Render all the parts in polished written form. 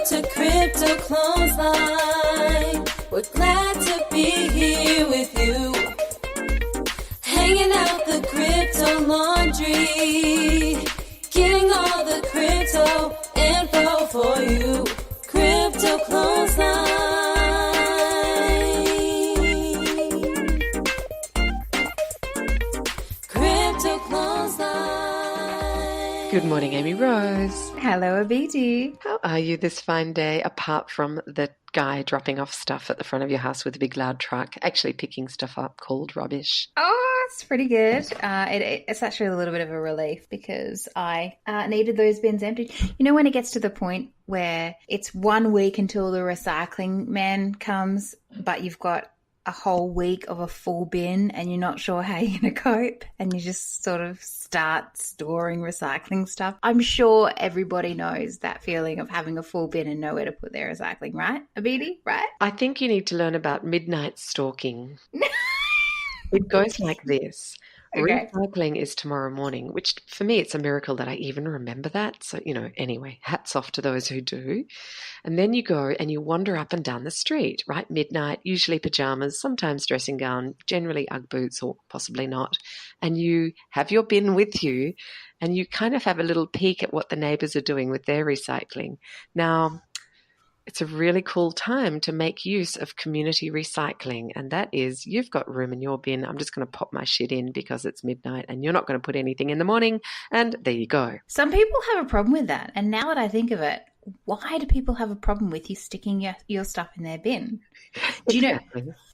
to Crypto Clothesline. We're glad to be here with you. Hanging out the crypto laundry. Getting all the crypto info for you. Crypto Clothesline. Crypto Clothesline. Good morning, Amy Rose. Hello, Abiti. How are you this fine day, apart from the guy dropping off stuff at the front of your house with a big loud truck, actually picking stuff up called rubbish? Oh, it's pretty good. It's actually a little bit of a relief because I needed those bins emptied. You know, when it gets to the point where it's 1 week until the recycling man comes, but you've got a whole week of a full bin and you're not sure how you're going to cope, and you just sort of start storing recycling stuff. I'm sure everybody knows that feeling of having a full bin and nowhere to put their recycling, right, Abidi? Right? I think you need to learn about midnight stalking. It goes like this. Okay. Recycling is tomorrow morning, which for me, it's a miracle that I even remember that. So, anyway, hats off to those who do. And then you go and you wander up and down the street, right? Midnight, usually pajamas, sometimes dressing gown, generally Ugg boots or possibly not. And you have your bin with you and you kind of have a little peek at what the neighbours are doing with their recycling. Now, it's a really cool time to make use of community recycling, and that is you've got room in your bin. I'm just going to pop my shit in because it's midnight and you're not going to put anything in the morning, and there you go. Some people have a problem with that, and now that I think of it, why do people have a problem with you sticking your stuff in their bin? Do you know,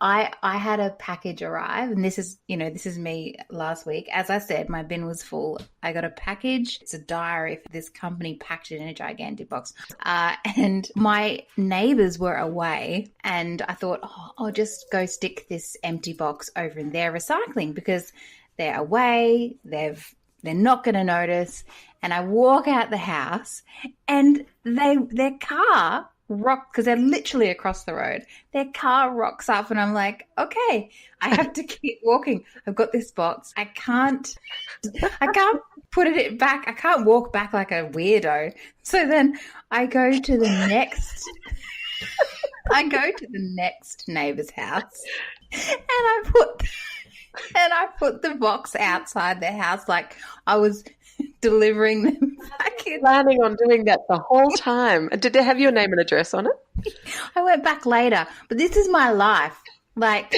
I had a package arrive, and this is me last week. As I said, my bin was full. I got a package. It's a diary for this company packed it in a gigantic box. And my neighbors were away, and I thought, I'll just go stick this empty box over in their recycling because they're away. They're not going to notice. And I walk out the house and their car rocked, because they're literally across the road. Their car rocks up and I'm like, okay, I have to keep walking. I've got this box. I can't put it back. I can't walk back like a weirdo. So then I go to the next neighbor's house and I put the box outside their house like I was delivering them back in. Planning on doing that the whole time. Did they have your name and address on it? I went back later, but this is my life. Like,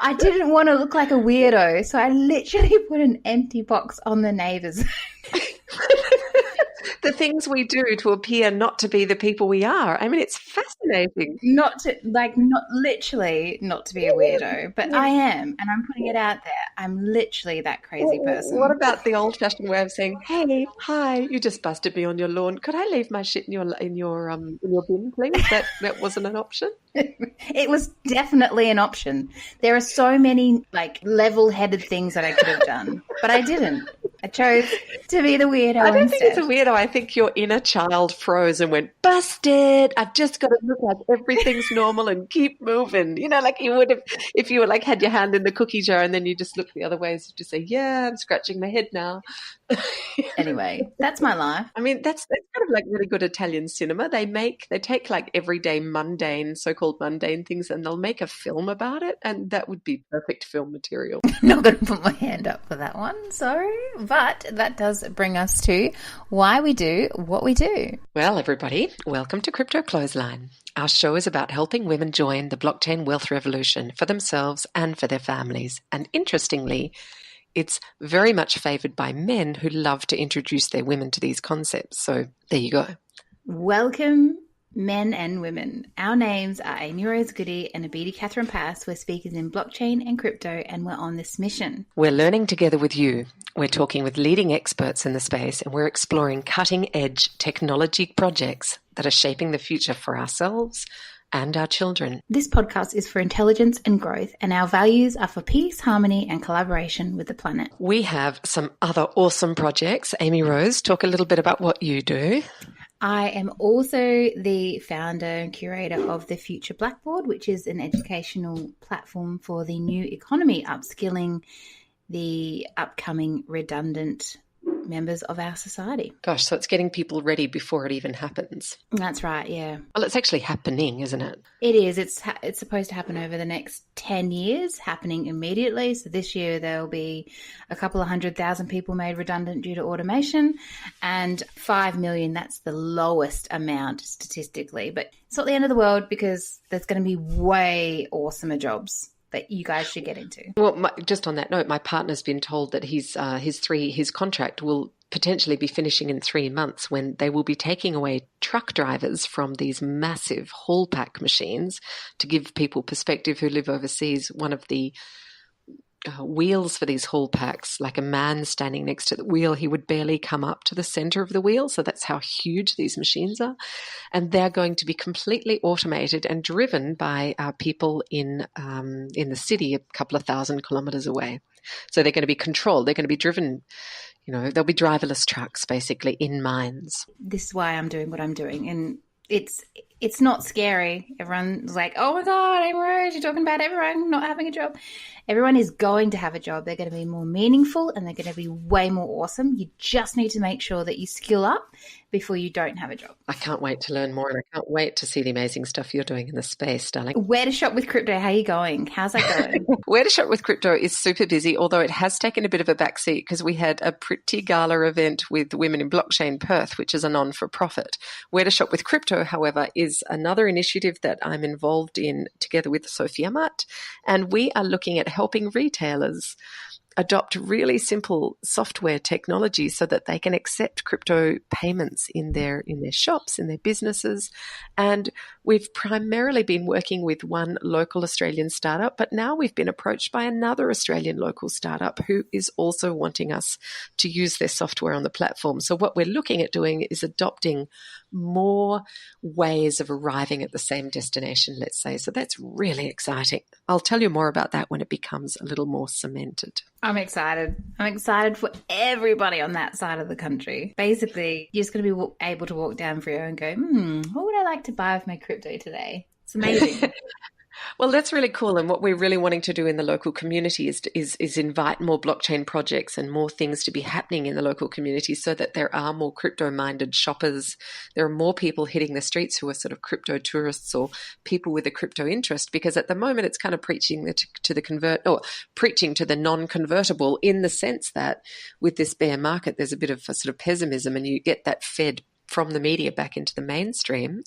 I didn't want to look like a weirdo, so I literally put an empty box on the neighbours. The things we do to appear not to be the people we are. I mean, it's fascinating. Not to be a weirdo, but I am, and I'm putting it out there. I'm literally that crazy person. What about the old-fashioned way of saying, "Hey, hi, you just busted me on your lawn. Could I leave my shit in your bin, please?" That wasn't an option. It was definitely an option. There are so many level-headed things that I could have done, but I didn't. I chose to be the weirdo. I don't think it's a weirdo. I think your inner child froze and went, busted. I've just got to look like everything's normal and keep moving. Like you would have if you were had your hand in the cookie jar and then you just look the other way as if to say, yeah, I'm scratching my head now. Anyway, that's my life. I mean, that's kind of like really good Italian cinema. They take everyday so-called mundane things and they'll make a film about it, and that would be perfect film material. Not going to put my hand up for that one, sorry. But that does bring us to why we do what we do. Well, everybody, welcome to Crypto Clothesline. Our show is about helping women join the blockchain wealth revolution for themselves and for their families. And interestingly, it's very much favoured by men who love to introduce their women to these concepts. So there you go. Welcome, men and women. Our names are amy-rosegoodey and Abidi Catherine Pass. We're speakers in blockchain and crypto, and we're on this mission. We're learning together with you. We're talking with leading experts in the space, and we're exploring cutting-edge technology projects that are shaping the future for ourselves and our children. This podcast is for intelligence and growth, and our values are for peace, harmony, and collaboration with the planet. We have some other awesome projects. Amy Rose, talk a little bit about what you do. I am also the founder and curator of the Future Blackboard, which is an educational platform for the new economy, upskilling the upcoming redundant members of our society. Gosh, so it's getting people ready before it even happens. That's right, yeah. Well, it's actually happening, isn't it? It is. It's supposed to happen over the next 10 years, happening immediately. So this year there'll be a couple of 100,000 people made redundant due to automation, and 5 million, that's the lowest amount statistically. But it's not the end of the world, because there's going to be way awesomer jobs that you guys should get into. Well, just on that note, my partner's been told that his contract will potentially be finishing in 3 months, when they will be taking away truck drivers from these massive haul pack machines. To give people perspective who live overseas, one of the wheels for these haul packs, like a man standing next to the wheel, he would barely come up to the center of the wheel. So that's how huge these machines are. And they're going to be completely automated and driven by people in the city a couple of 1,000 kilometers away. So they're going to be controlled. They're going to be driven, they'll be driverless trucks basically in mines. This is why I'm doing what I'm doing. And it's not scary. Everyone's like, oh my God, Amy Rose, you're talking about everyone not having a job. Everyone is going to have a job. They're going to be more meaningful, and they're going to be way more awesome. You just need to make sure that you skill up before you don't have a job. I can't wait to learn more, and I can't wait to see the amazing stuff you're doing in the space, darling. Where to shop with crypto? How are you going? How's that going? Where to shop with crypto is super busy, although it has taken a bit of a backseat because we had a pretty gala event with Women in Blockchain Perth, which is a non-for-profit. Where to shop with crypto, however, is another initiative that I'm involved in together with Sophia Matt, and we are looking at helping retailers adopt really simple software technology so that they can accept crypto payments in their shops, in their businesses. And we've primarily been working with one local Australian startup, but now we've been approached by another Australian local startup who is also wanting us to use their software on the platform. So what we're looking at doing is adopting more ways of arriving at the same destination, let's say. So that's really exciting. I'll tell you more about that when it becomes a little more cemented. I'm excited. I'm excited for everybody on that side of the country. Basically, you're just going to be able to walk down Frio and go, what would I like to buy with my crypto today? It's amazing. Well, that's really cool. And what we're really wanting to do in the local community is invite more blockchain projects and more things to be happening in the local community so that there are more crypto-minded shoppers. There are more people hitting the streets who are sort of crypto tourists or people with a crypto interest, because at the moment it's kind of preaching to the non-convertible, in the sense that with this bear market, there's a bit of a sort of pessimism, and you get that fed from the media back into the mainstream.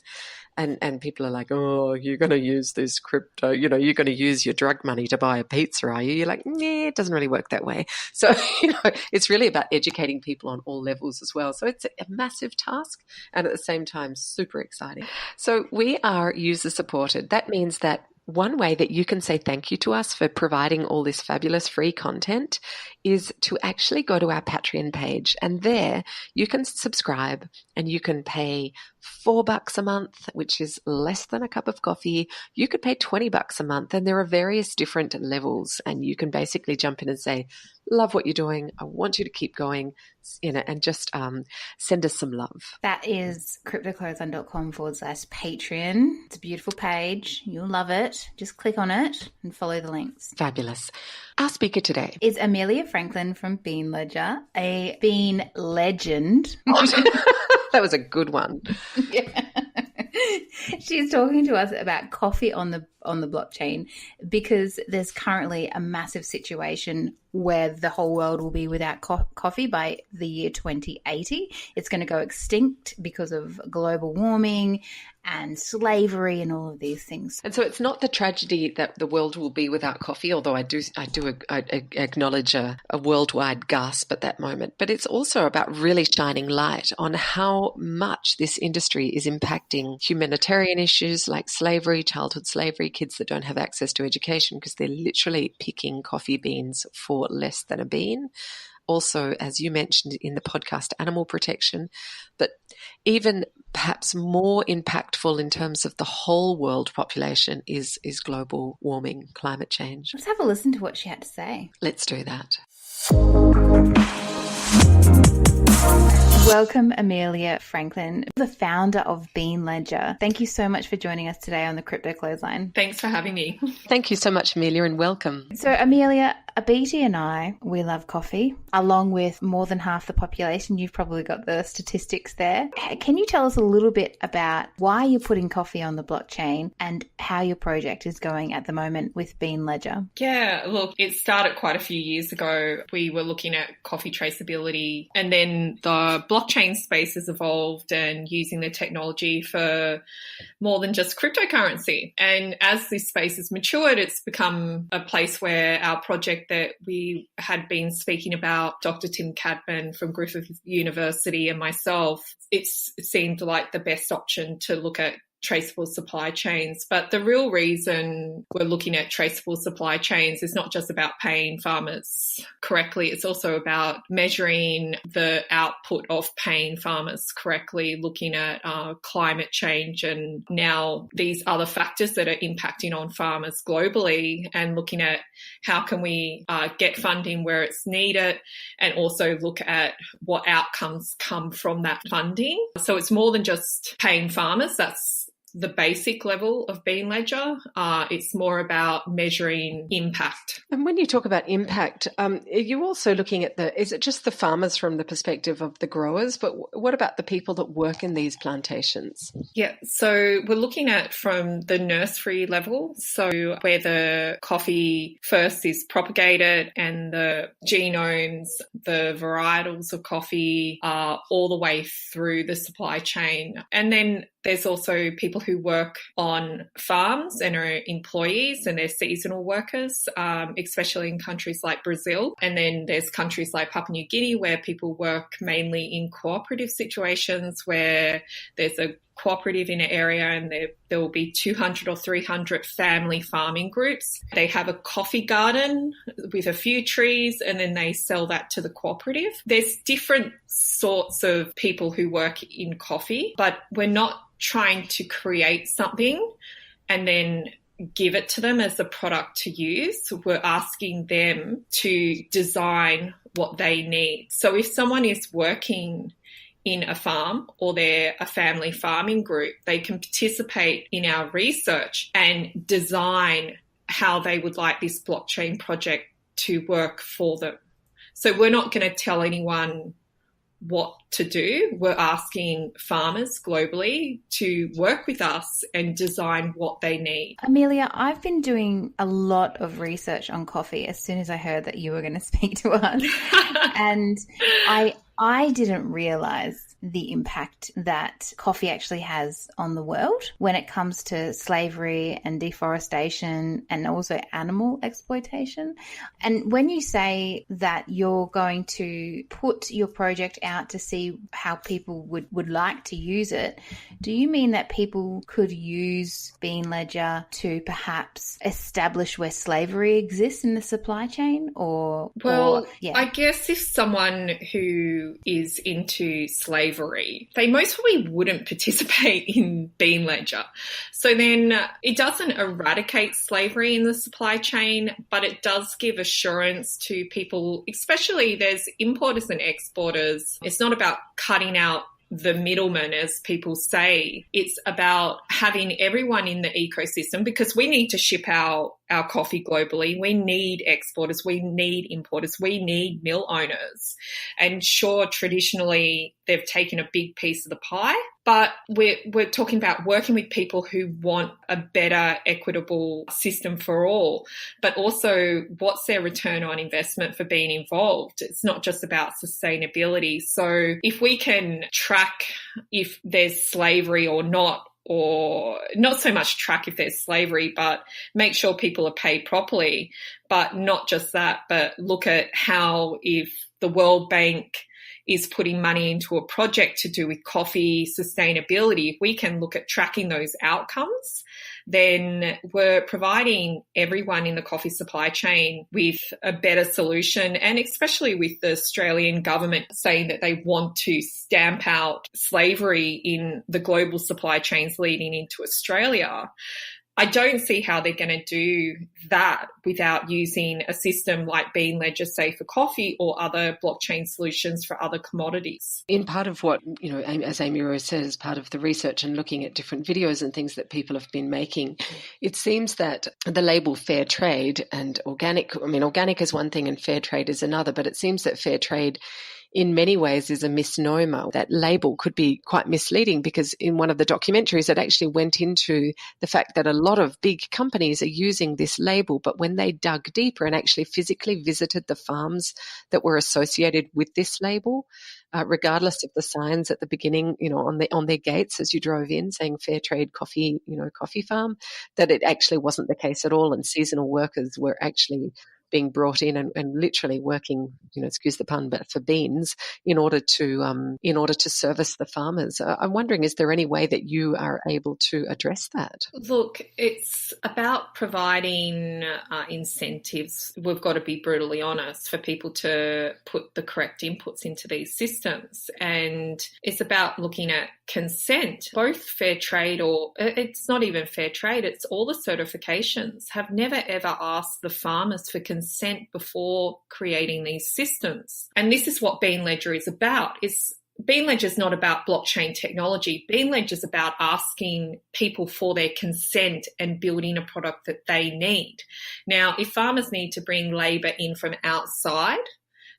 And people are like, oh, you're going to use this crypto, you're going to use your drug money to buy a pizza, are you? You're like, nah, it doesn't really work that way. So, it's really about educating people on all levels as well. So it's a massive task, and at the same time, super exciting. So we are user supported. That means that one way that you can say thank you to us for providing all this fabulous free content is to actually go to our Patreon page, and there you can subscribe and you can pay $4 a month, which is less than a cup of coffee. You could pay $20 a month, and there are various different levels, and you can basically jump in and say, love what you're doing. I want you to keep going, and just send us some love. That is cryptoclothesline.com/Patreon. It's a beautiful page. You'll love it. Just click on it and follow the links. Fabulous. Our speaker today is Amelia Franklin from BeanLedger, a bean legend. That was a good one. Yeah. She's talking to us about coffee on the blockchain, because there's currently a massive situation where the whole world will be without coffee by the year 2080. It's going to go extinct because of global warming and slavery and all of these things. And so it's not the tragedy that the world will be without coffee, although I do acknowledge a worldwide gasp at that moment. But it's also about really shining light on how much this industry is impacting humanitarian issues like slavery, childhood slavery, kids that don't have access to education because they're literally picking coffee beans for less than a bean. Also, as you mentioned in the podcast, animal protection, but even perhaps more impactful in terms of the whole world population is global warming, climate change. Let's have a listen to what she had to say. Let's do that. Welcome, Amelia Franklin, the founder of BeanLedger. Thank you so much for joining us today on the Crypto Clothesline. Thanks for having me. Thank you so much, Amelia, and welcome. So, Amelia, Abiti and I, we love coffee, along with more than half the population. You've probably got the statistics there. Can you tell us a little bit about why you're putting coffee on the blockchain and how your project is going at the moment with BeanLedger? Yeah, look, it started quite a few years ago. We were looking at coffee traceability, and then the blockchain space has evolved and using the technology for more than just cryptocurrency. And as this space has matured, it's become a place where our project that we had been speaking about, Dr. Tim Cadman from Griffith University and myself, it seemed like the best option to look at traceable supply chains. But the real reason we're looking at traceable supply chains is not just about paying farmers correctly. It's also about measuring the output of paying farmers correctly, looking at climate change and now these other factors that are impacting on farmers globally, and looking at how can we get funding where it's needed, and also look at what outcomes come from that funding. So it's more than just paying farmers. That's the basic level of BeanLedger. It's more about measuring impact. And when you talk about impact, are you also looking at is it just the farmers from the perspective of the growers, but what about the people that work in these plantations? Yeah, so we're looking at from the nursery level, so where the coffee first is propagated and the genomes, the varietals of coffee are all the way through the supply chain. And then there's also people who work on farms and are employees, and they're seasonal workers, especially in countries like Brazil. And then there's countries like Papua New Guinea where people work mainly in cooperative situations where there's a cooperative in an area and there will be 200 or 300 family farming groups. They have a coffee garden with a few trees and then they sell that to the cooperative. There's different sorts of people who work in coffee, but we're not trying to create something and then give it to them as a product to use. We're asking them to design what they need. So if someone is working in a farm or they're a family farming group, they can participate in our research and design how they would like this blockchain project to work for them. So we're not going to tell anyone what to do. We're asking farmers globally to work with us and design what they need. Amelia, I've been doing a lot of research on coffee as soon as I heard that you were going to speak to us. And I didn't realize the impact that coffee actually has on the world when it comes to slavery and deforestation and also animal exploitation. And when you say that you're going to put your project out to see how people would like to use it, do you mean that people could use BeanLedger to perhaps establish where slavery exists in the supply chain? I guess if someone who is into slavery, they most probably wouldn't participate in BeanLedger. So then it doesn't eradicate slavery in the supply chain, but it does give assurance to people, especially there's importers and exporters. It's not about cutting out the middleman, as people say. It's about having everyone in the ecosystem, because we need to ship our coffee globally. We need exporters, we need importers, we need mill owners. And sure, traditionally they've taken a big piece of the pie, but we're talking about working with people who want a better, equitable system for all, but also what's their return on investment for being involved. It's not just about sustainability. So if we can track if there's slavery or not, or not so much track if there's slavery, but make sure people are paid properly. But not just that, but look at how if the World Bank is putting money into a project to do with coffee sustainability, if we can look at tracking those outcomes, then we're providing everyone in the coffee supply chain with a better solution. And especially with the Australian government saying that they want to stamp out slavery in the global supply chains leading into Australia, I don't see how they're going to do that without using a system like BeanLedger, say, for coffee, or other blockchain solutions for other commodities. In part of what, as Amy Rose says, part of the research and looking at different videos and things that people have been making, it seems that the label fair trade and organic, organic is one thing and fair trade is another, but it seems that fair trade in many ways is a misnomer. That label could be quite misleading, because in one of the documentaries it actually went into the fact that a lot of big companies are using this label, but when they dug deeper and actually physically visited the farms that were associated with this label, regardless of the signs at the beginning, on their gates as you drove in saying fair trade coffee, coffee farm, that it actually wasn't the case at all, and seasonal workers were actually being brought in and literally working, excuse the pun, but for beans in order to service the farmers. I'm wondering, is there any way that you are able to address that? Look, it's about providing incentives. We've got to be brutally honest, for people to put the correct inputs into these systems. And it's about looking at consent. Both fair trade, or it's not even fair trade, it's all the certifications, have never ever asked the farmers for consent before creating these systems. And this is what BeanLedger is about. BeanLedger is not about blockchain technology. BeanLedger is about asking people for their consent and building a product that they need. Now, if farmers need to bring labour in from outside,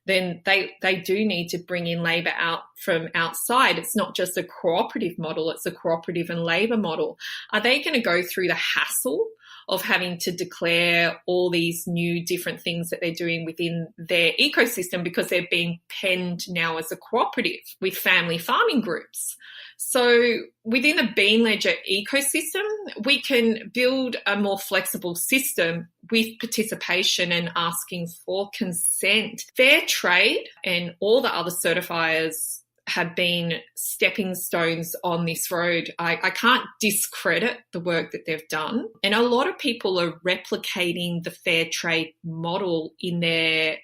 then they do need to bring in labour out from outside. It's not just a cooperative model, it's a cooperative and labour model. Are they going to go through the hassle of having to declare all these new different things that they're doing within their ecosystem because they're being penned now as a cooperative with family farming groups? So within the BeanLedger ecosystem, we can build a more flexible system with participation and asking for consent. Fair trade and all the other certifiers have been stepping stones on this road. I can't discredit the work that they've done. And a lot of people are replicating the fair trade model in their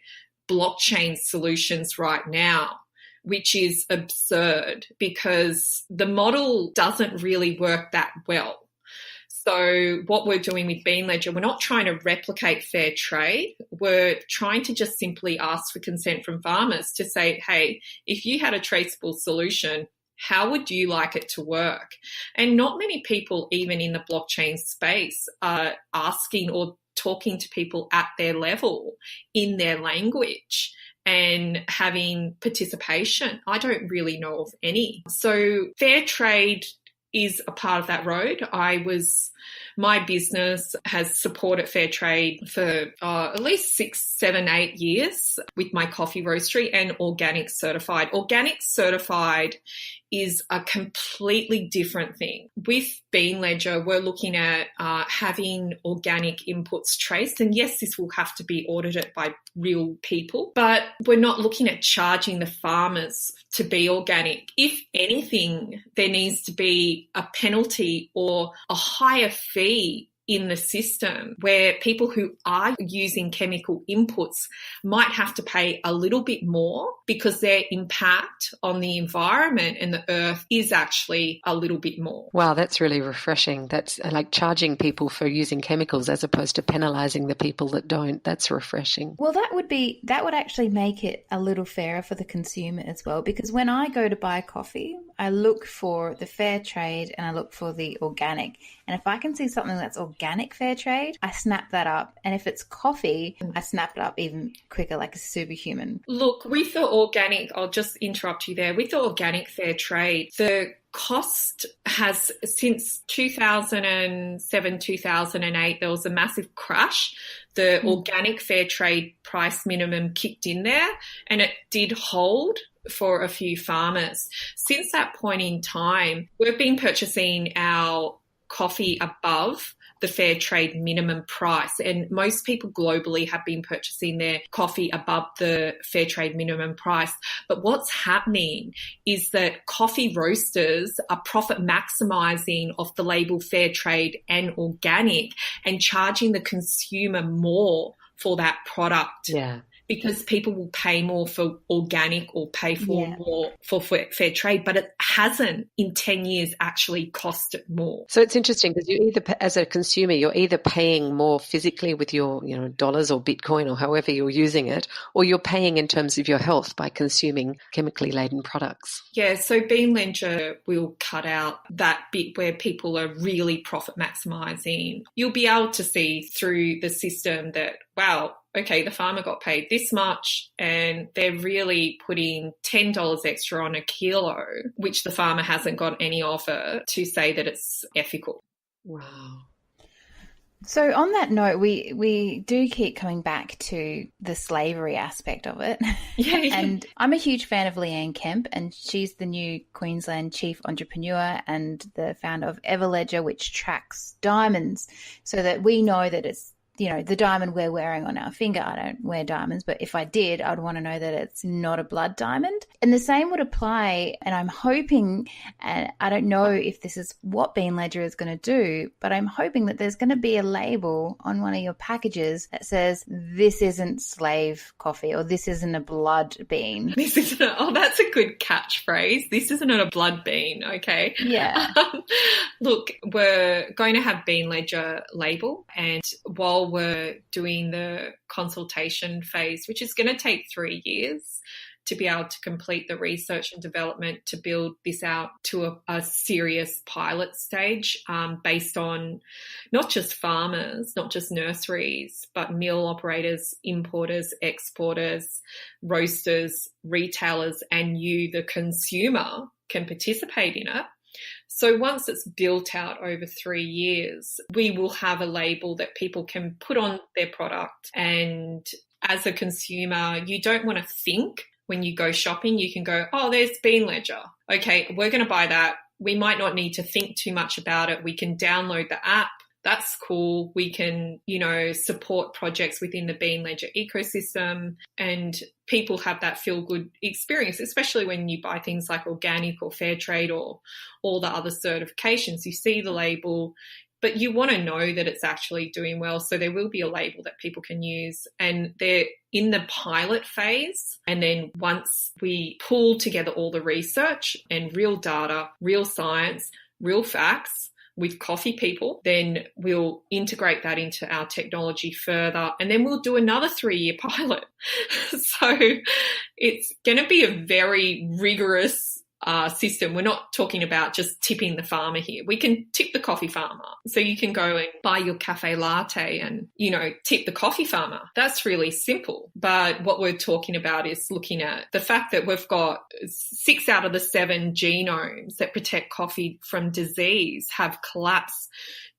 blockchain solutions right now, which is absurd because the model doesn't really work that well. So what we're doing with BeanLedger, we're not trying to replicate fair trade. We're trying to just simply ask for consent from farmers to say, hey, if you had a traceable solution, how would you like it to work? And not many people, even in the blockchain space, are asking or talking to people at their level in their language and having participation. I don't really know of any. So fair trade is a part of that road. My business has supported fair trade for at least 6, 7, 8 years with my coffee roastery, and organic certified. Organic certified is a completely different thing. With BeanLedger, we're looking at having organic inputs traced. And yes, this will have to be audited by real people, but we're not looking at charging the farmers to be organic. If anything, there needs to be a penalty or a higher fee in the system where people who are using chemical inputs might have to pay a little bit more because their impact on the environment and the earth is actually a little bit more. Wow, that's really refreshing. That's like charging people for using chemicals as opposed to penalising the people that don't. That's refreshing. Well, that would actually make it a little fairer for the consumer as well, because when I go to buy coffee, I look for the fair trade and I look for the organic. And if I can see something that's organic fair trade, I snap that up. And if it's coffee, I snap it up even quicker, like a superhuman. Look, with the organic, I'll just interrupt you there. With the organic fair trade, the cost has, since 2007, 2008, there was a massive crash. The organic fair trade price minimum kicked in there and it did hold for a few farmers. Since that point in time, we've been purchasing our coffee above the fair trade minimum price, and most people globally have been purchasing their coffee above the fair trade minimum price. But what's happening is that coffee roasters are profit maximizing off the label fair trade and organic and charging the consumer more for that product. Yeah. because people will pay more for organic or pay for more for fair trade, but it hasn't in 10 years actually costed more. So it's interesting because you either, as a consumer, you're either paying more physically with your, dollars or Bitcoin or however you're using it, or you're paying in terms of your health by consuming chemically laden products. Yeah, so BeanLedger will cut out that bit where people are really profit maximising. You'll be able to see through the system that, wow, okay, the farmer got paid this much and they're really putting $10 extra on a kilo, which the farmer hasn't got any offer to say that it's ethical. Wow. So on that note, we do keep coming back to the slavery aspect of it. Yeah. And I'm a huge fan of Leanne Kemp, and she's the new Queensland chief entrepreneur and the founder of BeanLedger, which tracks diamonds so that we know that it's, the diamond we're wearing on our finger. I don't wear diamonds, but if I did, I'd want to know that it's not a blood diamond. And the same would apply, and I'm hoping, and I don't know if this is what BeanLedger is going to do, but I'm hoping that there's going to be a label on one of your packages that says, this isn't slave coffee, or this isn't a blood bean. That's a good catchphrase. This isn't a blood bean, okay? Yeah. Look, we're going to have BeanLedger label, and while we're doing the consultation phase, which is going to take 3 years to be able to complete the research and development to build this out to a serious pilot stage, based on not just farmers, not just nurseries, but mill operators, importers, exporters, roasters, retailers, and you, the consumer, can participate in it. So once it's built out over 3 years, we will have a label that people can put on their product. And as a consumer, you don't want to think when you go shopping. You can go, oh, there's BeanLedger. Okay, we're going to buy that. We might not need to think too much about it. We can download the app. That's cool. We can, support projects within the BeanLedger ecosystem, and people have that feel-good experience, especially when you buy things like organic or fair trade or all the other certifications. You see the label, but you want to know that it's actually doing well. So there will be a label that people can use, and they're in the pilot phase. And then once we pull together all the research and real data, real science, real facts, with coffee people, then we'll integrate that into our technology further, and then we'll do another 3-year pilot. So it's going to be a very rigorous system. We're not talking about just tipping the farmer here. We can tip the coffee farmer. So you can go and buy your cafe latte and, tip the coffee farmer. That's really simple. But what we're talking about is looking at the fact that we've got 6 out of the 7 genomes that protect coffee from disease have collapsed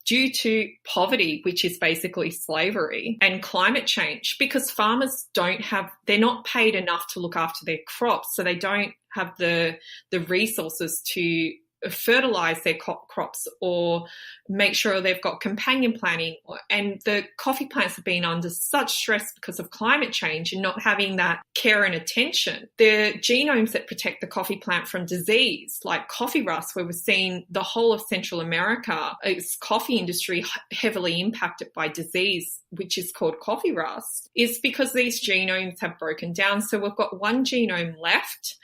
due to poverty, which is basically slavery, and climate change, because farmers they're not paid enough to look after their crops, so they don't have the resources to fertilize their crops or make sure they've got companion planting. And the coffee plants have been under such stress because of climate change and not having that care and attention. The genomes that protect the coffee plant from disease, like coffee rust, where we're seeing the whole of Central America, its coffee industry heavily impacted by disease, which is called coffee rust, is because these genomes have broken down. So we've got 1 genome left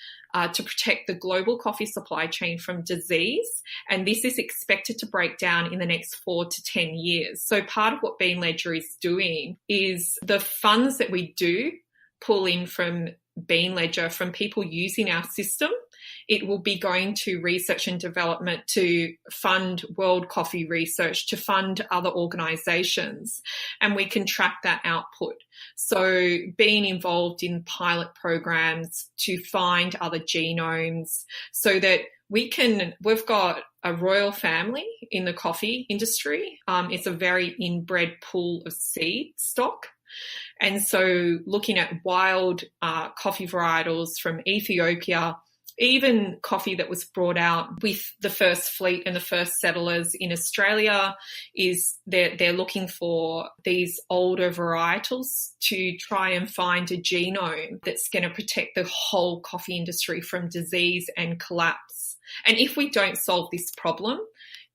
to protect the global coffee supply chain from disease. And this is expected to break down in the next 4 to 10 years. So part of what BeanLedger is doing is the funds that we do pull in from BeanLedger, from people using our system, it will be going to research and development to fund world coffee research, to fund other organisations, and we can track that output. So being involved in pilot programs to find other genomes so that we've got a royal family in the coffee industry. It's a very inbred pool of seed stock. And so looking at wild coffee varietals from Ethiopia, even coffee that was brought out with the first fleet and the first settlers in Australia, is they're looking for these older varietals to try and find a genome that's going to protect the whole coffee industry from disease and collapse. And if we don't solve this problem,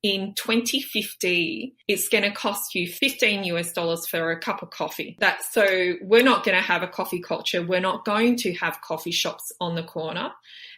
in 2050, it's going to cost you $15 for a cup of coffee. So we're not going to have a coffee culture. We're not going to have coffee shops on the corner.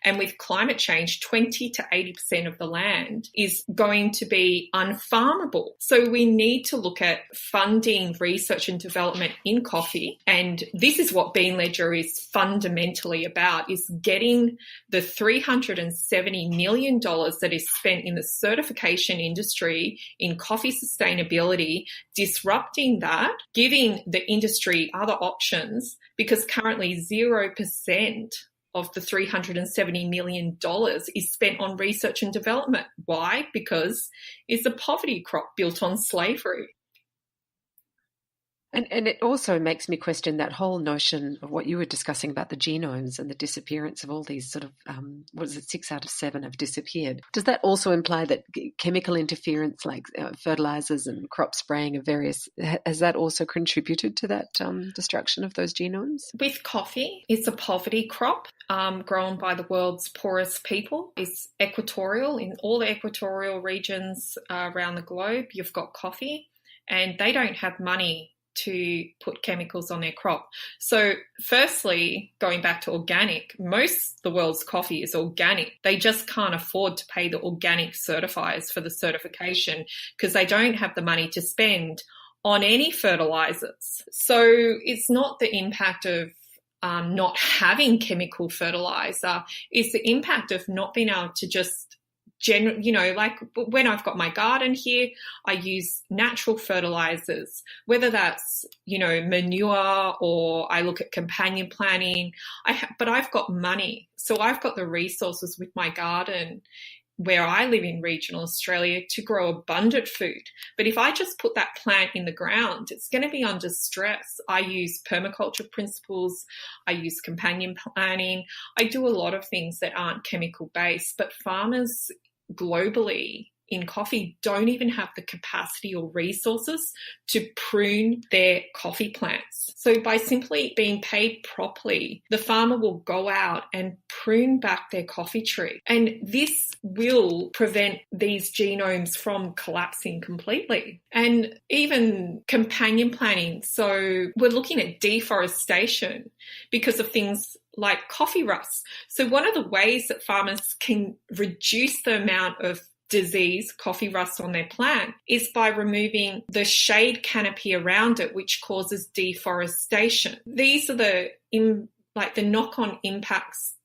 And with climate change, 20 to 80% of the land is going to be unfarmable. So we need to look at funding research and development in coffee. And this is what BeanLedger is fundamentally about, is getting the $370 million that is spent in the certification industry in coffee sustainability, disrupting that, giving the industry other options, because currently 0% of the $370 million is spent on research and development. Why? Because it's a poverty crop built on slavery. And it also makes me question that whole notion of what you were discussing about the genomes and the disappearance of all these sort of, 6 out of 7 have disappeared. Does that also imply that chemical interference like fertilizers and crop spraying of various, has that also contributed to that destruction of those genomes? With coffee, it's a poverty crop grown by the world's poorest people. It's equatorial. In all the equatorial regions around the globe, you've got coffee, and they don't have money to put chemicals on their crop. So firstly, going back to organic, most of the world's coffee is organic. They just can't afford to pay the organic certifiers for the certification because they don't have the money to spend on any fertilizers. So it's not the impact of not having chemical fertilizer, it's the impact of not being able to just like when I've got my garden here, I use natural fertilizers, whether that's, manure, or I look at companion planting. But I've got money. So I've got the resources with my garden where I live in regional Australia to grow abundant food. But if I just put that plant in the ground, it's going to be under stress. I use permaculture principles. I use companion planting. I do a lot of things that aren't chemical based, but farmers globally in coffee don't even have the capacity or resources to prune their coffee plants. So by simply being paid properly, the farmer will go out and prune back their coffee tree. And this will prevent these genomes from collapsing completely. And even companion planting. So we're looking at deforestation because of things like coffee rust. So one of the ways that farmers can reduce the amount of disease, coffee rust on their plant, is by removing the shade canopy around it, which causes deforestation. These are the knock-on impacts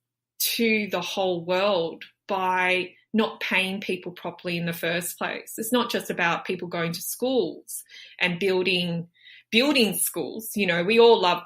to the whole world by not paying people properly in the first place. It's not just about people going to schools and building schools. We all love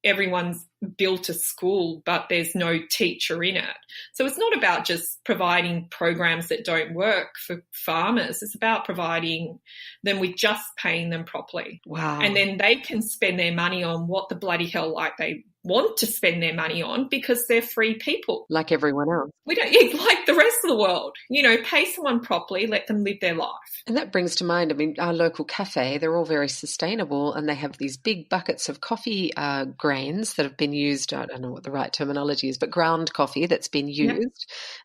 everyone's built a school, but there's no teacher in it. So it's not about just providing programs that don't work for farmers. It's about providing them with just paying them properly. Wow. And then they can spend their money on what the bloody hell they want to spend their money on because they're free people. Like everyone else. We don't, like the rest of the world, pay someone properly, let them live their life. And that brings to mind, our local cafe, they're all very sustainable and they have these big buckets of coffee grains that have been used. I don't know what the right terminology is, but ground coffee that's been used. Yep.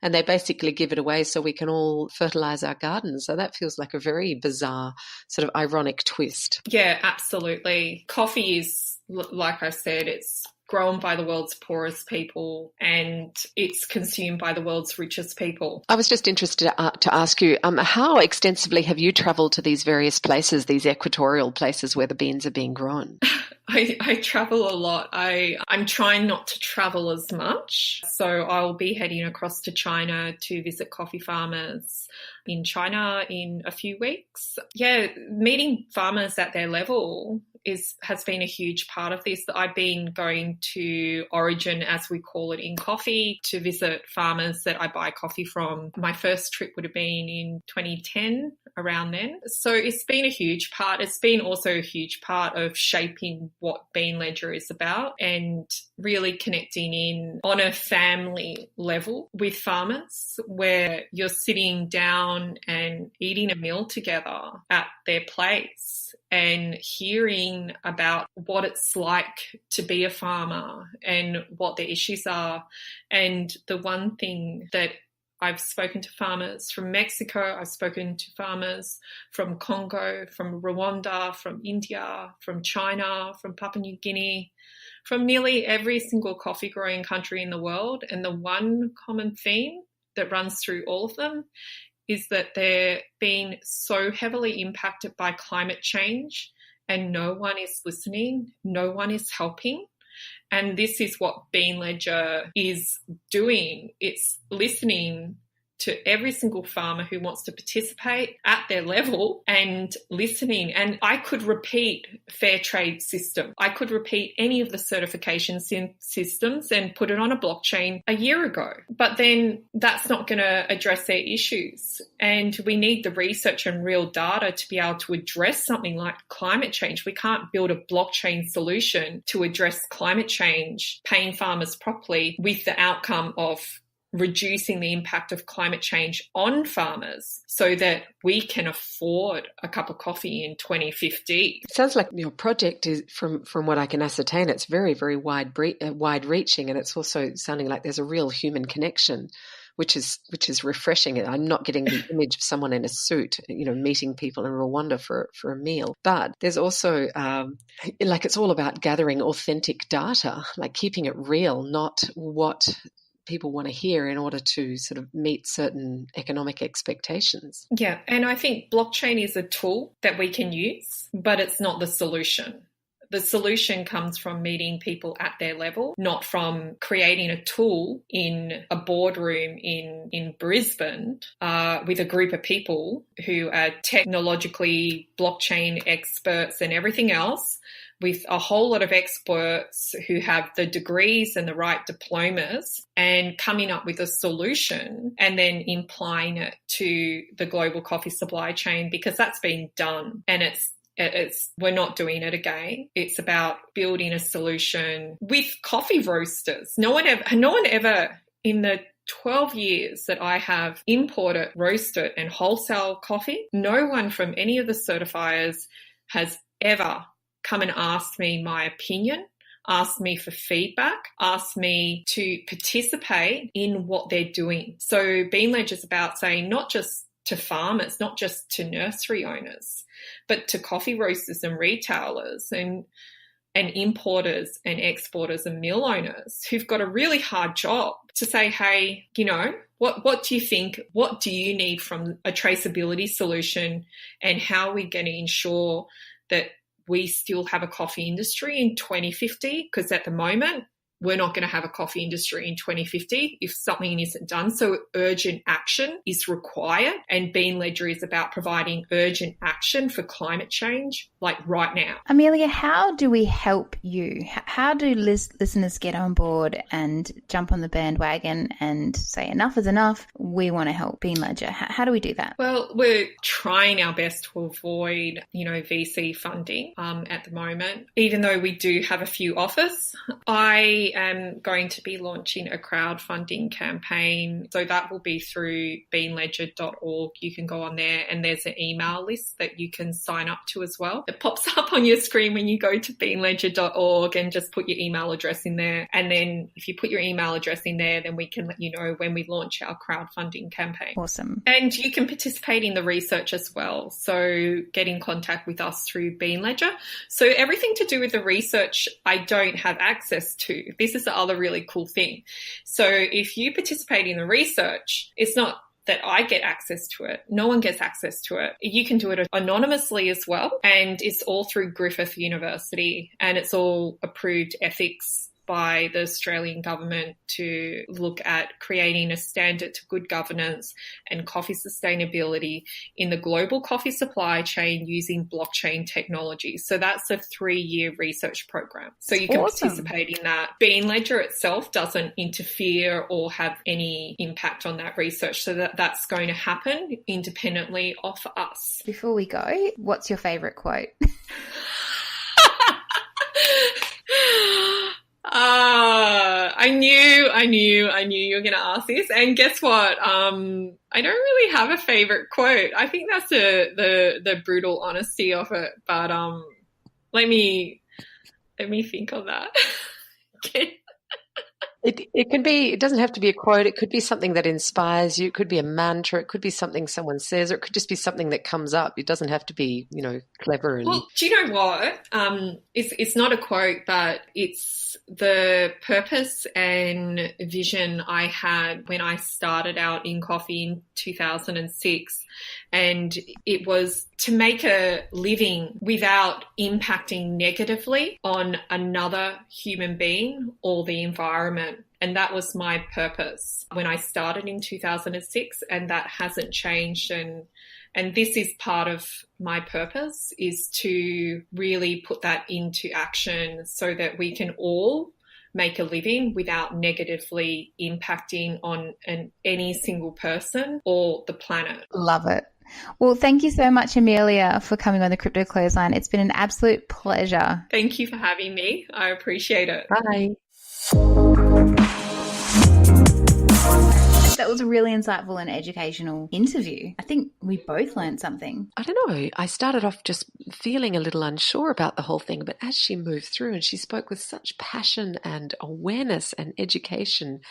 And they basically give it away so we can all fertilize our gardens. So that feels like a very bizarre sort of ironic twist. Yeah, absolutely. Coffee is, like I said, it's grown by the world's poorest people and it's consumed by the world's richest people. I was just interested to ask you, how extensively have you travelled to these various places, these equatorial places where the beans are being grown? I travel a lot. I'm trying not to travel as much. So I'll be heading across to China to visit coffee farmers in China in a few weeks. Yeah, meeting farmers at their level has been a huge part of this. I've been going to Origin, as we call it, in coffee to visit farmers that I buy coffee from. My first trip would have been in 2010, around then. So it's been a huge part. It's been also a huge part of shaping what BeanLedger is about and really connecting in on a family level with farmers where you're sitting down and eating a meal together at their place and hearing about what it's like to be a farmer and what the issues are. And the one thing that I've spoken to farmers from Mexico. I've spoken to farmers from Congo, from Rwanda, from India, from China, from Papua New Guinea, from nearly every single coffee growing country in the world. And the one common theme that runs through all of them is that they're being so heavily impacted by climate change and no one is listening, no one is helping. And this is what BeanLedger is doing. It's listening to every single farmer who wants to participate at their level and listening. And I could repeat fair trade system. I could repeat any of the certification systems and put it on a blockchain a year ago. But then that's not going to address their issues. And we need the research and real data to be able to address something like climate change. We can't build a blockchain solution to address climate change, paying farmers properly with the outcome of reducing the impact of climate change on farmers so that we can afford a cup of coffee in 2050. It sounds like your project is, from what I can ascertain, it's very, very wide-reaching, and it's also sounding like there's a real human connection, which is refreshing. I'm not getting the image of someone in a suit, meeting people in Rwanda for a meal. But there's also, it's all about gathering authentic data, like keeping it real, not what people want to hear in order to sort of meet certain economic expectations. Yeah, and I think blockchain is a tool that we can use, but it's not the solution. The solution comes from meeting people at their level, not from creating a tool in a boardroom in Brisbane with a group of people who are technologically blockchain experts and everything else, with a whole lot of experts who have the degrees and the right diplomas, and coming up with a solution and then implying it to the global coffee supply chain, because that's been done and we're not doing it again. It's about building a solution with coffee roasters. No one ever in the 12 years that I have imported, roasted and wholesale coffee, no one from any of the certifiers has ever come and asked me my opinion, asked me for feedback, asked me to participate in what they're doing. So BeanLedger is about saying not just to farmers, not just to nursery owners, but to coffee roasters and retailers and importers and exporters and mill owners who've got a really hard job to say, hey, what do you think? What do you need from a traceability solution? And how are we going to ensure that we still have a coffee industry in 2050? Because at the moment, we're not going to have a coffee industry in 2050 if something isn't done. So urgent action is required. And BeanLedger is about providing urgent action for climate change, like right now. Amelia, how do we help you? How do listeners get on board and jump on the bandwagon and say enough is enough? We want to help BeanLedger. How do we do that? Well, we're trying our best to avoid, VC funding at the moment, even though we do have a few offers. I am going to be launching a crowdfunding campaign. So that will be through beanledger.org. You can go on there and there's an email list that you can sign up to as well. It pops up on your screen when you go to beanledger.org and just put your email address in there. And then if you put your email address in there, then we can let you know when we launch our crowdfunding campaign. Awesome. And you can participate in the research as well. So get in contact with us through BeanLedger. So everything to do with the research, I don't have access to. This is the other really cool thing. So if you participate in the research, it's not that I get access to it. No one gets access to it. You can do it anonymously as well. And it's all through Griffith University and it's all approved ethics by the Australian government to look at creating a standard to good governance and coffee sustainability in the global coffee supply chain using blockchain technology. So that's a 3-year research program. So you can participate in that. BeanLedger itself doesn't interfere or have any impact on that research. So that's going to happen independently of us. Before we go, what's your favourite quote? I knew you were going to ask this. And guess what? I don't really have a favorite quote. I think that's the brutal honesty of it. But let me think on that. It can be, it doesn't have to be a quote. It could be something that inspires you. It could be a mantra. It could be something someone says, or it could just be something that comes up. It doesn't have to be, clever. Well, do you know what? It's not a quote, but it's the purpose and vision I had when I started out in coffee in 2006. And it was to make a living without impacting negatively on another human being or the environment. And that was my purpose when I started in 2006, and that hasn't changed. And this is part of my purpose, is to really put that into action so that we can all make a living without negatively impacting on any single person or the planet. Love it. Well, thank you so much, Amelia, for coming on the Crypto Clothesline. It's been an absolute pleasure. Thank you for having me. I appreciate it. Bye. That was a really insightful and educational interview. I think we both learned something. I don't know. I started off just feeling a little unsure about the whole thing, but as she moved through and she spoke with such passion and awareness and education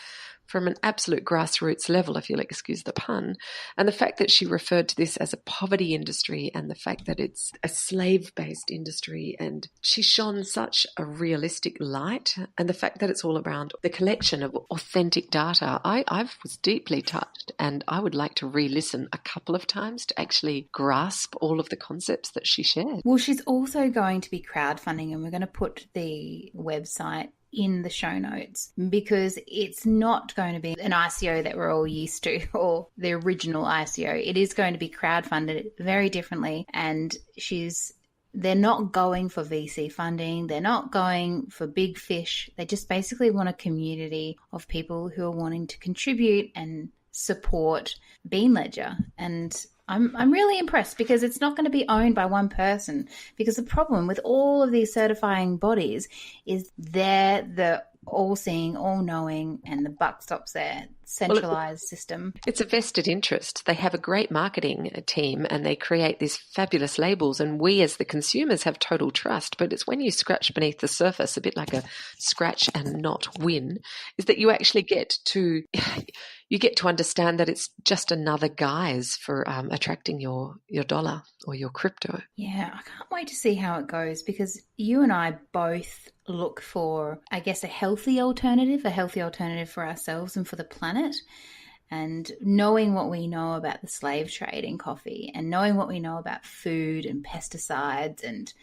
from an absolute grassroots level, if you'll excuse the pun, and the fact that she referred to this as a poverty industry and the fact that it's a slave-based industry, and she shone such a realistic light, and the fact that it's all around the collection of authentic data, I was deeply touched, and I would like to re-listen a couple of times to actually grasp all of the concepts that she shared. Well, she's also going to be crowdfunding, and we're going to put the website in the show notes, because it's not going to be an ICO that we're all used to, or the original ICO. It is going to be crowdfunded very differently, and they're not going for VC funding. They're not going for big fish. They just basically want a community of people who are wanting to contribute and support BeanLedger. And I'm really impressed, because it's not going to be owned by one person, because the problem with all of these certifying bodies is they're the all-seeing, all-knowing, and the buck stops there. Centralized system. It's a vested interest. They have a great marketing team and they create these fabulous labels, and we as the consumers have total trust. But it's when you scratch beneath the surface, a bit like a scratch and not win, is that you actually get to understand that it's just another guise for attracting your dollar or your crypto. Yeah, I can't wait to see how it goes, because you and I both look for, I guess, a healthy alternative for ourselves and for the planet. And knowing what we know about the slave trade in coffee, and knowing what we know about food and pesticides and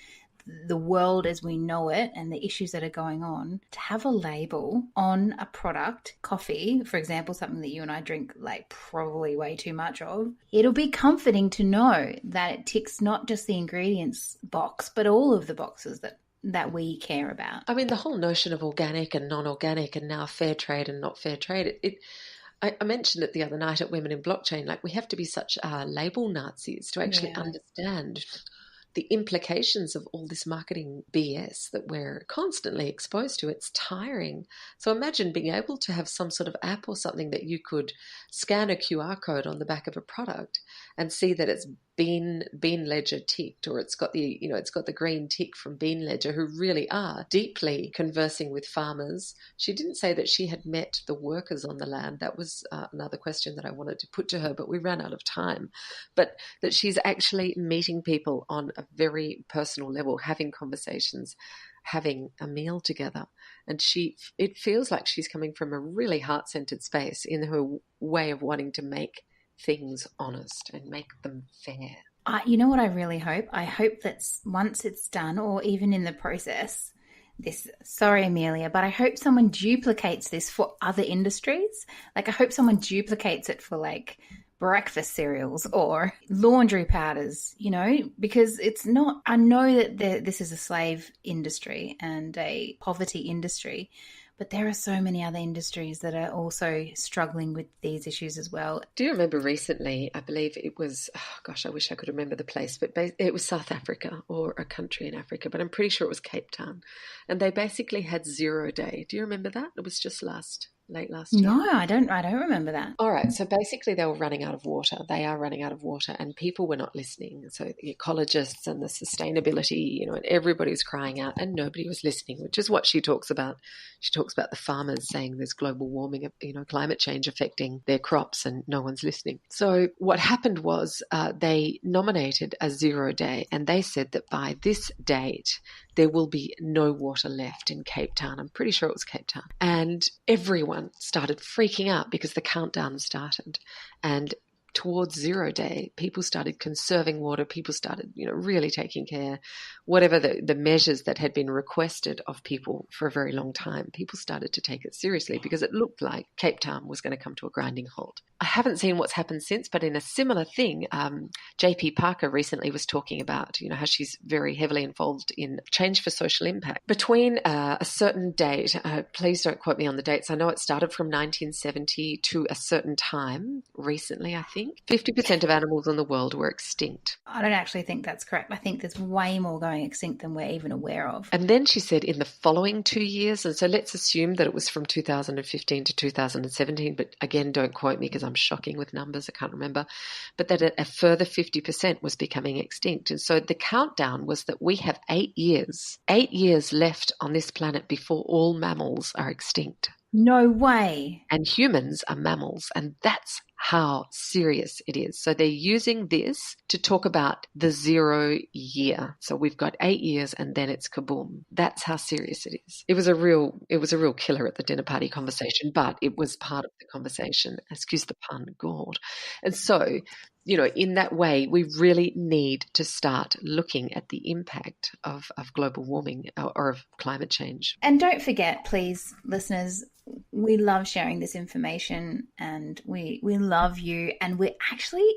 the world as we know it and the issues that are going on, to have a label on a product, coffee, for example, something that you and I drink like probably way too much of, it'll be comforting to know that it ticks not just the ingredients box, but all of the boxes that we care about. I mean, the whole notion of organic and non-organic and now fair trade and not fair trade, I mentioned it the other night at Women in Blockchain, like we have to be such label Nazis to actually understand the implications of all this marketing BS that we're constantly exposed to. It's tiring. So imagine being able to have some sort of app or something that you could scan a QR code on the back of a product and see that it's BeanLedger ticked, or it's got the green tick from BeanLedger, who really are deeply conversing with farmers. She didn't say that she had met the workers on the land. That was another question that I wanted to put to her, but we ran out of time. But that she's actually meeting people on a very personal level, having conversations, having a meal together. And it feels like she's coming from a really heart-centered space in her way of wanting to make things honest and make them fair. You know what I really hope? I hope that once it's done, or even in the process, sorry, Amelia, but I hope someone duplicates this for other industries. Like, I hope someone duplicates it for like breakfast cereals or laundry powders, because it's not, I know that this is a slave industry and a poverty industry, but there are so many other industries that are also struggling with these issues as well. Do you remember recently, I believe it was, I wish I could remember the place, but it was South Africa or a country in Africa, but I'm pretty sure it was Cape Town. And they basically had 0 day. Do you remember that? It was just last late last year? No, I don't remember that. All right. So basically they were running out of water. They are running out of water and people were not listening. So the ecologists and the sustainability, and everybody was crying out and nobody was listening, which is what she talks about. She talks about the farmers saying there's global warming, climate change affecting their crops and no one's listening. So what happened was they nominated a 0 day and they said that by this date, there will be no water left in Cape Town. I'm pretty sure it was Cape Town. And everyone started freaking out because the countdown started. And towards 0 day, people started conserving water. People started, really taking care. Whatever the measures that had been requested of people for a very long time, people started to take it seriously because it looked like Cape Town was going to come to a grinding halt. I haven't seen what's happened since, but in a similar thing, JP Parker recently was talking about, how she's very heavily involved in change for social impact. Between a certain date, please don't quote me on the dates. I know it started from 1970 to a certain time recently, I think. 50% of animals in the world were extinct. I don't actually think that's correct. I think there's way more going extinct than we're even aware of. And then she said in the following 2 years, and so let's assume that it was from 2015 to 2017, but again, don't quote me because I'm shocking with numbers, I can't remember, but that a further 50% was becoming extinct. And so the countdown was that we have 8 years left on this planet before all mammals are extinct. No way. And humans are mammals, and that's how serious it is. So they're using this to talk about the 0 year. So we've got 8 years and then it's kaboom. That's how serious it is. It was a real killer at the dinner party conversation, but it was part of the conversation. Excuse the pun, God. And so, in that way, we really need to start looking at the impact of global warming or of climate change. And don't forget, please, listeners, we love sharing this information and we love you. And we're actually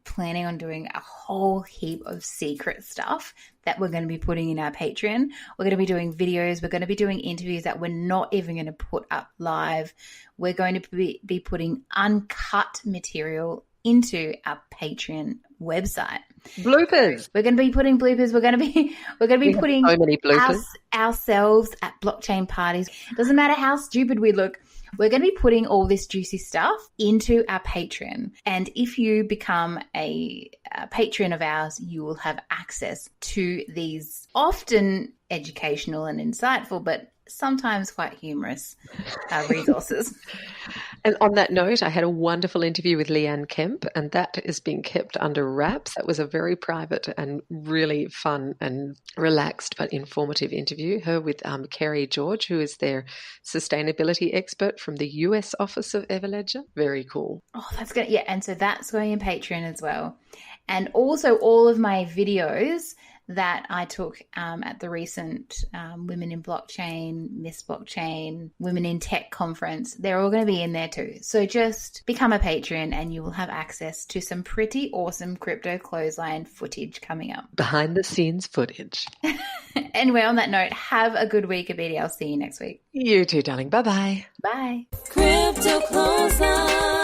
planning on doing a whole heap of secret stuff that we're going to be putting in our Patreon. We're going to be doing videos. We're going to be doing interviews that we're not even going to put up live. We're going to be putting uncut material into our Patreon website. Bloopers. We're going to be putting bloopers. We're going to be putting so many bloopers. Ourselves at blockchain parties. Doesn't matter how stupid we look. We're going to be putting all this juicy stuff into our Patreon. And if you become a patron of ours, you will have access to these often educational and insightful, but sometimes quite humorous resources. And on that note, I had a wonderful interview with Leanne Kemp, and that is being kept under wraps. That was a very private and really fun and relaxed but informative interview. Her with Kerry George, who is their sustainability expert from the US office of BeanLedger. Very cool. Oh, that's good. Yeah, and so that's going in Patreon as well. And also all of my videos that I took at the recent Women in Blockchain, Miss Blockchain, Women in Tech conference. They're all going to be in there too. So just become a patron and you will have access to some pretty awesome Crypto Clothesline footage coming up. Behind the scenes footage. Anyway, on that note, have a good week, Amelia. I'll see you next week. You too, darling. Bye-bye. Bye. Crypto Clothesline.